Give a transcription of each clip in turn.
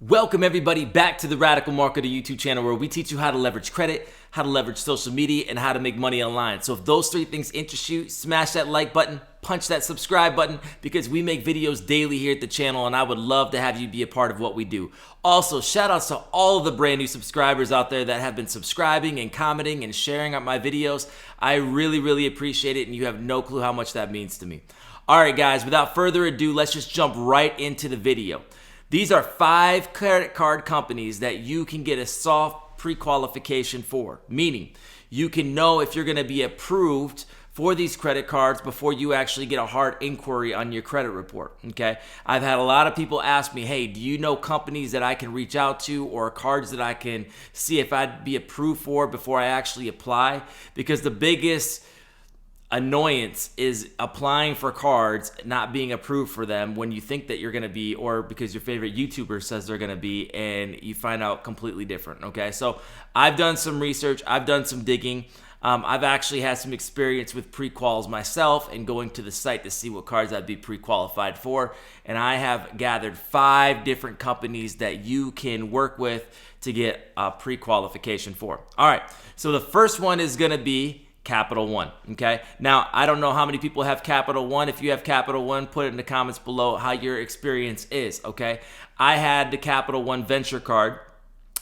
Welcome everybody back to the Radical Marketer YouTube channel, where we teach you how to leverage credit, how to leverage social media, and how to make money online. So if those three things interest you, smash that like button, punch that subscribe button, because we make videos daily here at the channel and I would love to have you be a part of what we do. Also, shout outs to all of the brand new subscribers out there that have been subscribing and commenting and sharing out my videos. I really appreciate it, and you have no clue how much that means to me. All right guys, without further ado, let's just jump right into the video. These are 5 credit card companies that you can get a soft pre-qualification for, meaning you can know if you're going to be approved for these credit cards before you actually get a hard inquiry on your credit report, okay? I've had a lot of people ask me, hey, do you know companies that I can reach out to or cards that I can see if I'd be approved for before I actually apply? Because the biggest annoyance is applying for cards, not being approved for them when you think that you're going to be, or because your favorite YouTuber says they're going to be, and you find out completely different. Okay, so I've done some research, I've done some digging. I've actually had some experience with pre-quals myself and going to the site to see what cards I'd be pre-qualified for, and I have gathered 5 different companies that you can work with to get a pre-qualification for. All right, so the first one is going to be Capital One, okay? Now, I don't know how many people have Capital One. If you have Capital One, put it in the comments below how your experience is, okay? I had the Capital One Venture card.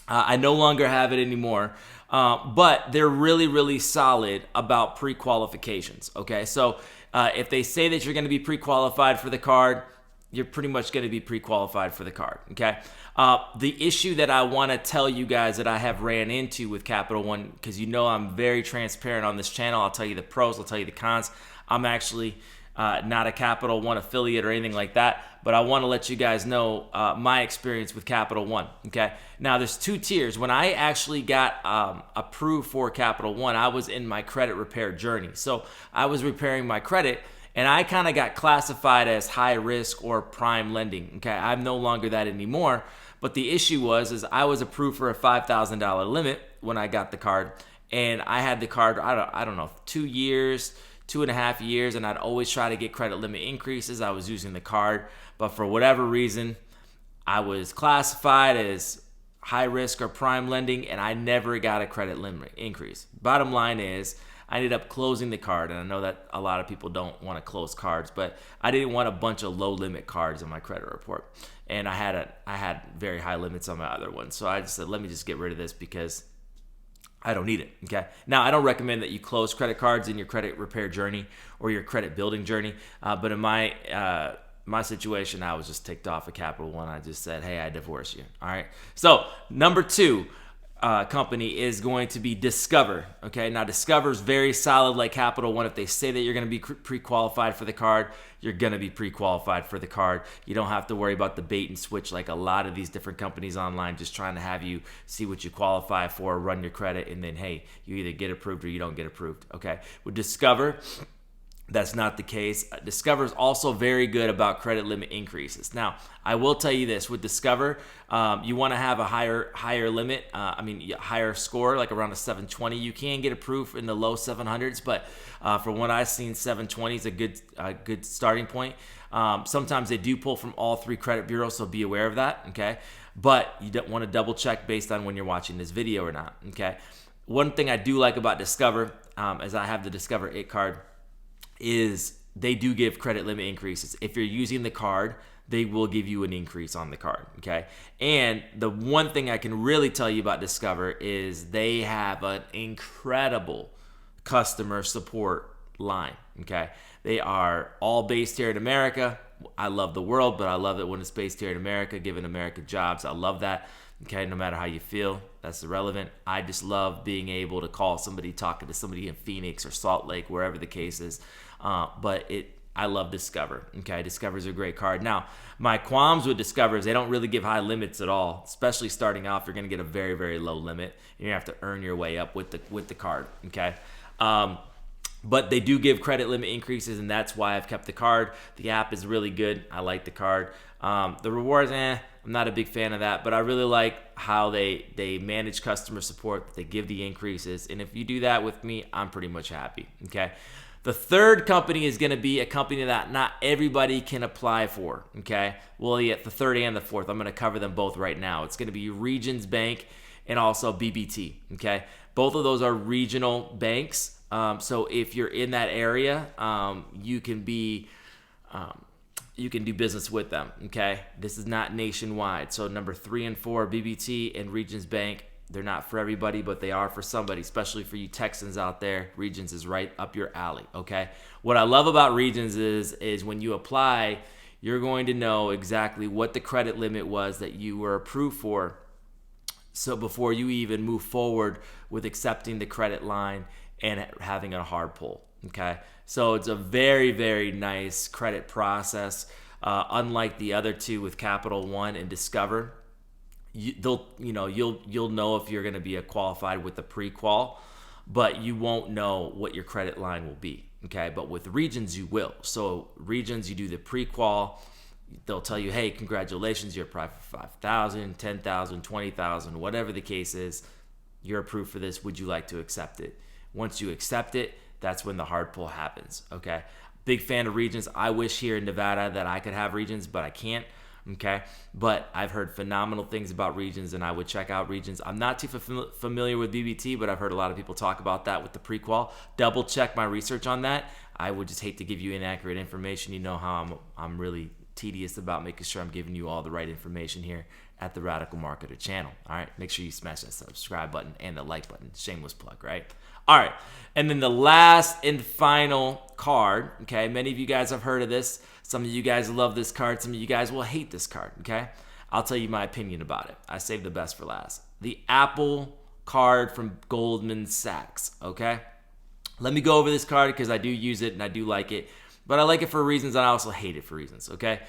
I no longer have it anymore, but they're really solid about pre-qualifications, okay? So if they say that you're going to be pre-qualified for the card, you're pretty much going to be pre-qualified for the card, okay? The issue that I want to tell you guys that I have ran into with Capital One, because you know I'm very transparent on this channel. I'll tell you the pros, I'll tell you the cons. I'm actually not a Capital One affiliate or anything like that, but I want to let you guys know my experience with Capital One, okay? Now, there's 2 tiers. When I actually got approved for Capital One, I was in my credit repair journey. So I was repairing my credit, and I kind of got classified as high risk or prime lending, okay? I'm no longer that anymore. But the issue was I was approved for a $5,000 limit when I got the card, and I had the card, I don't know, 2 years, 2.5 years, and I'd always try to get credit limit increases. I was using the card, but for whatever reason, I was classified as high risk or prime lending, and I never got a credit limit increase. Bottom line is, I ended up closing the card, and I know that a lot of people don't want to close cards, but I didn't want a bunch of low limit cards in my credit report, and I had very high limits on my other ones. So I just said, let me just get rid of this because I don't need it. Okay. Now, I don't recommend that you close credit cards in your credit repair journey or your credit building journey, but in my situation, I was just ticked off at Capital One. I just said, hey, I divorce you. All right. So number 2. Company is going to be Discover. Okay, now Discover is very solid like Capital One. If they say that you're going to be pre-qualified for the card, you're going to be pre-qualified for the card. You don't have to worry about the bait and switch like a lot of these different companies online, just trying to have you see what you qualify for, run your credit, and then hey, you either get approved or you don't get approved. Okay, with Discover, that's not the case. Discover is also very good about credit limit increases. Now, I will tell you this, with Discover, you want to have a higher limit, higher score, like around a 720. You can get approved in the low 700s, but from what I've seen, 720 is a good starting point. Sometimes they do pull from all 3 credit bureaus, so be aware of that, okay? But you don't want to double check based on when you're watching this video or not, okay? One thing I do like about Discover, as I have the Discover IT card, is they do give credit limit increases. If you're using the card, they will give you an increase on the card, okay? And the one thing I can really tell you about Discover is they have an incredible customer support line, okay? They are all based here in America. I love the world, but I love it when it's based here in America, giving America jobs. I love that. Okay, no matter how you feel, that's irrelevant. I just love being able to call somebody, talking to somebody in Phoenix or Salt Lake, wherever the case is. I love Discover. Okay, Discover's a great card. Now, my qualms with Discover is they don't really give high limits at all. Especially starting off, you're going to get a very low limit. You're going to have to earn your way up with the card. Okay. But they do give credit limit increases, and that's why I've kept the card. The app is really good. I like the card. The rewards, I'm not a big fan of that, but I really like how they manage customer support. They give the increases, and if you do that with me, I'm pretty much happy, okay? The third company is going to be a company that not everybody can apply for, okay? Well, yeah, the third and the fourth. I'm going to cover them both right now. It's going to be Regions Bank and also BBT, okay? Both of those are regional banks. So if you're in that area, you can do business with them, okay? This is not nationwide. So number 3 and 4, BBT and Regions Bank, they're not for everybody, but they are for somebody, especially for you Texans out there. Regions is right up your alley, okay? What I love about Regions is when you apply, you're going to know exactly what the credit limit was that you were approved for. So before you even move forward with accepting the credit line and having a hard pull, okay? So it's a very, very nice credit process. Unlike the other two with Capital One and Discover, you'll know if you're going to be qualified with the pre-qual, but you won't know what your credit line will be, okay? But with Regions, you will. So Regions, you do the pre-qual. They'll tell you, hey, congratulations, you're approved for 5,000, 10,000, 20,000, whatever the case is. You're approved for this. Would you like to accept it? Once you accept it, that's when the hard pull happens, okay? Big fan of Regions. I wish here in Nevada that I could have Regions, but I can't, okay? But I've heard phenomenal things about Regions, and I would check out Regions. I'm not too familiar with BBT, but I've heard a lot of people talk about that with the pre-qual. Double check my research on that. I would just hate to give you inaccurate information. You know how I'm really tedious about making sure I'm giving you all the right information here at the Radical Marketer channel. All right, make sure you smash that subscribe button and the like button. Shameless plug, right? All right, and then the last and final card, okay? Many of you guys have heard of this. Some of you guys love this card. Some of you guys will hate this card, okay? I'll tell you my opinion about it. I saved the best for last. The Apple card from Goldman Sachs, okay? Let me go over this card because I do use it and I do like it, but I like it for reasons and I also hate it for reasons, okay?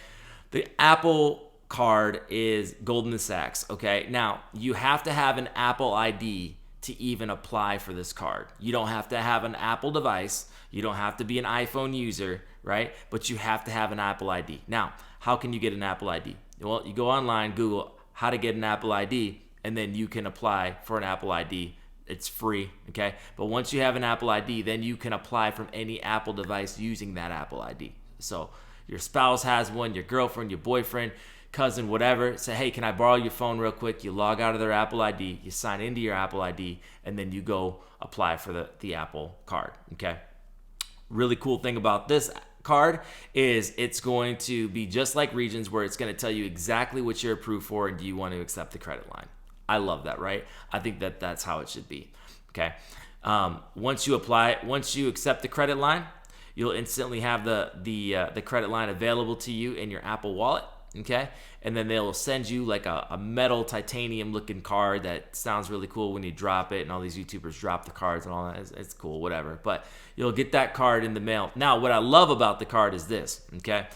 The Apple card is Goldman Sachs, okay? Now, you have to have an Apple ID to even apply for this card. You don't have to have an Apple device. You don't have to be an iPhone user, right? But you have to have an Apple ID. Now, how can you get an Apple ID? Well, you go online, Google how to get an Apple ID, and then you can apply for an Apple ID. It's free, okay? But once you have an Apple ID, then you can apply from any Apple device using that Apple ID. So your spouse has one, your girlfriend, your boyfriend, cousin, whatever, say, hey, can I borrow your phone real quick? You log out of their Apple ID, you sign into your Apple ID, and then you go apply for the Apple card, okay? Really cool thing about this card is it's going to be just like Regions, where it's going to tell you exactly what you're approved for and do you want to accept the credit line. I love that, right? I think that that's how it should be, okay? Once you accept the credit line, you'll instantly have the credit line available to you in your Apple Wallet, okay? And then they'll send you like a metal titanium looking card that sounds really cool when you drop it, and all these YouTubers drop the cards and all that. It's cool, whatever. But you'll get that card in the mail. Now, what I love about the card is this, okay?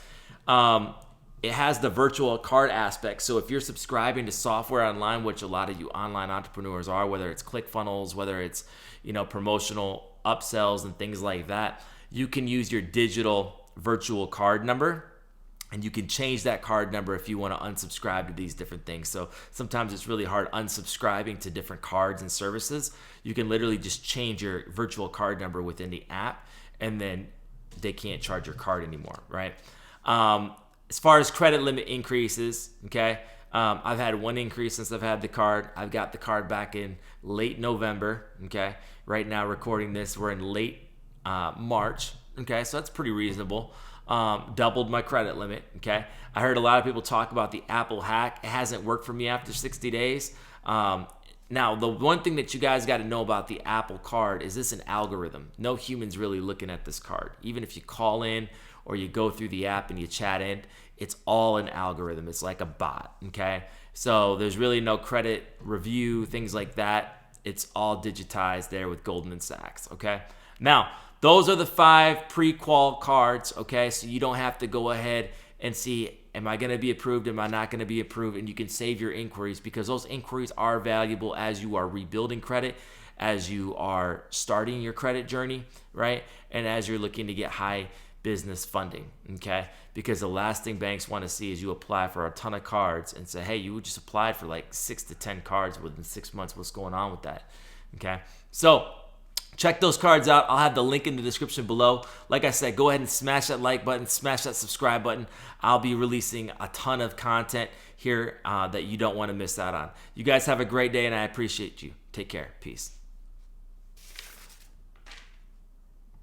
It has the virtual card aspect. So if you're subscribing to software online, which a lot of you online entrepreneurs are, whether it's ClickFunnels, whether it's, promotional upsells and things like that, you can use your digital virtual card number, and you can change that card number if you want to unsubscribe to these different things. So sometimes it's really hard unsubscribing to different cards and services. You can literally just change your virtual card number within the app, and then they can't charge your card anymore, right? As far as credit limit increases, okay, I've had one increase since I've had the card. I've got the card back in late November, okay? Right now, recording this, we're in late March, okay? So that's pretty reasonable. Doubled my credit limit, okay? I heard a lot of people talk about the Apple hack. It hasn't worked for me after 60 days. Now, the one thing that you guys got to know about the Apple card is this an algorithm. No human's really looking at this card. Even if you call in or you go through the app and you chat in, it's all an algorithm. It's like a bot, okay? So there's really no credit review, things like that. It's all digitized there with Goldman Sachs, okay? Now, those are the 5 pre-qual cards, okay? So you don't have to go ahead and see, am I going to be approved? Am I not going to be approved? And you can save your inquiries, because those inquiries are valuable as you are rebuilding credit, as you are starting your credit journey, right? And as you're looking to get high business funding, okay? Because the last thing banks want to see is you apply for a ton of cards and say, hey, you just applied for like 6 to 10 cards within 6 months. What's going on with that, okay? So check those cards out. I'll have the link in the description below. Like I said, go ahead and smash that like button, smash that subscribe button. I'll be releasing a ton of content here that you don't want to miss out on. You guys have a great day, and I appreciate you. Take care. Peace.